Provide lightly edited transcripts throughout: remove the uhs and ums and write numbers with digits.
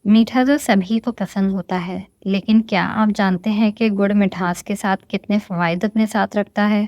میٹھا تو سبھی کو پسند ہوتا ہے، لیکن کیا آپ جانتے ہیں کہ گڑ مٹھاس کے ساتھ کتنے فوائد اپنے ساتھ رکھتا ہے؟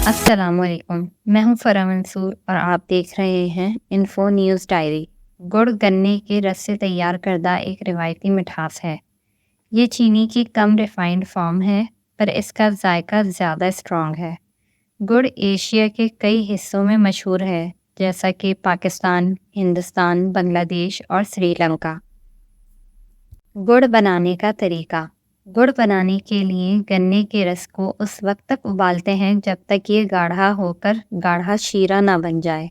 السلام علیکم، میں ہوں فرا منصور اور آپ دیکھ رہے ہیں انفو نیوز ڈائری۔ گڑ گنے کے رس سے تیار کردہ ایک روایتی مٹھاس ہے۔ یہ چینی کی کم ریفائنڈ فارم ہے، پر اس کا ذائقہ زیادہ اسٹرانگ ہے۔ گڑ ایشیا کے کئی حصوں میں مشہور ہے، جیسا کہ پاکستان، ہندوستان، بنگلہ دیش اور سری لنکا۔ گڑ بنانے کا طریقہ۔ گڑ بنانے کے لیے گنے کے رس کو اس وقت تک ابالتے ہیں جب تک یہ گاڑھا ہو کر گاڑھا شیرہ نہ بن جائے۔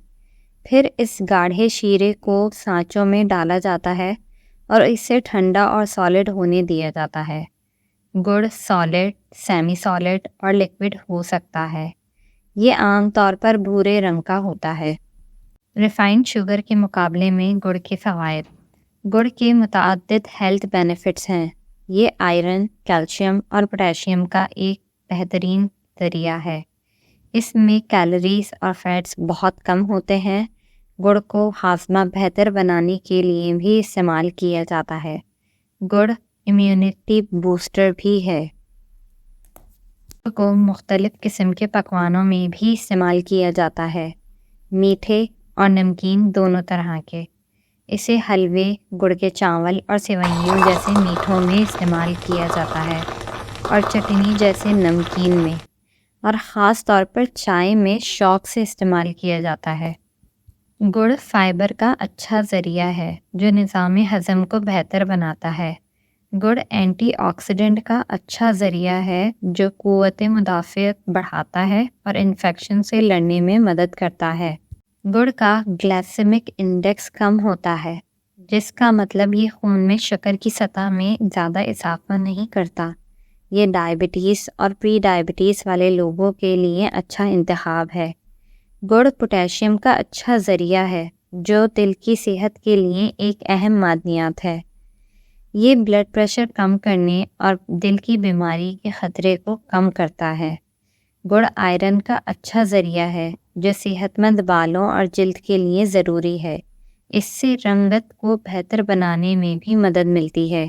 پھر اس گاڑھے شیرے کو سانچوں میں ڈالا جاتا ہے اور اسے ٹھنڈا اور سالڈ ہونے دیا جاتا ہے۔ گڑ سالڈ، سیمی سالڈ اور لیکوڈ ہو سکتا ہے۔ یہ عام طور پر بھورے رنگ کا ہوتا ہے۔ ریفائنڈ شوگر کے مقابلے میں گڑ کے فوائد۔ گڑ کے متعدد ہیلتھ بینیفٹس ہیں۔ یہ آئرن، کیلشیم اور پوٹاشیم کا ایک بہترین ذریعہ ہے۔ اس میں کیلوریز اور فیٹس بہت کم ہوتے ہیں۔ گڑ کو ہاضمہ بہتر بنانے کے لیے بھی استعمال کیا جاتا ہے۔ گڑ امیونٹی بوسٹر بھی ہے۔ گڑ کو مختلف قسم کے پکوانوں میں بھی استعمال کیا جاتا ہے، میٹھے اور نمکین دونوں طرح کے۔ اسے حلوے، گڑ کے چاول اور سیوئیوں جیسے میٹھوں میں استعمال کیا جاتا ہے، اور چٹنی جیسے نمکین میں، اور خاص طور پر چائے میں شوق سے استعمال کیا جاتا ہے۔ گڑ فائبر کا اچھا ذریعہ ہے جو نظام ہضم کو بہتر بناتا ہے۔ گڑ اینٹی آکسیڈنٹ کا اچھا ذریعہ ہے جو قوت مدافعت بڑھاتا ہے اور انفیکشن سے لڑنے میں مدد کرتا ہے۔ گڑ کا گلائسیمک انڈیکس کم ہوتا ہے، جس کا مطلب یہ خون میں شکر کی سطح میں زیادہ اضافہ نہیں کرتا۔ یہ ڈائبٹیز اور پری ڈائبٹیز والے لوگوں کے لیے اچھا انتخاب ہے۔ گڑ پوٹاشیم کا اچھا ذریعہ ہے جو دل کی صحت کے لیے ایک اہم معدنیات ہے۔ یہ بلڈ پریشر کم کرنے اور دل کی بیماری کے خطرے کو کم کرتا ہے۔ گڑ آئرن کا اچھا ذریعہ ہے جو صحت مند بالوں اور جلد کے لیے ضروری ہے۔ اس سے رنگت کو بہتر بنانے میں بھی مدد ملتی ہے۔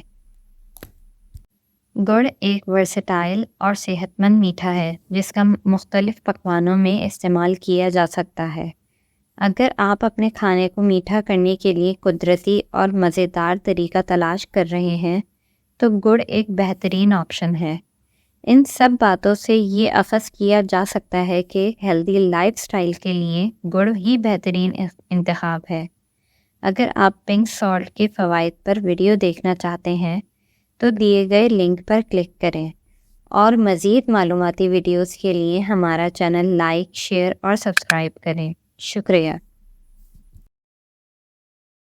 گڑ ایک ورسٹائل اور صحت مند میٹھا ہے جس کا مختلف پکوانوں میں استعمال کیا جا سکتا ہے۔ اگر آپ اپنے کھانے کو میٹھا کرنے کے لیے قدرتی اور مزیدار طریقہ تلاش کر رہے ہیں تو گڑ ایک بہترین آپشن ہے۔ ان سب باتوں سے یہ اخذ کیا جا سکتا ہے کہ ہیلدی لائف سٹائل کے لیے گڑ ہی بہترین انتخاب ہے۔ اگر آپ پنک سالٹ کے فوائد پر ویڈیو دیکھنا چاہتے ہیں تو دیے گئے لنک پر کلک کریں، اور مزید معلوماتی ویڈیوز کے لیے ہمارا چینل لائک، شیئر اور سبسکرائب کریں۔ شکریہ۔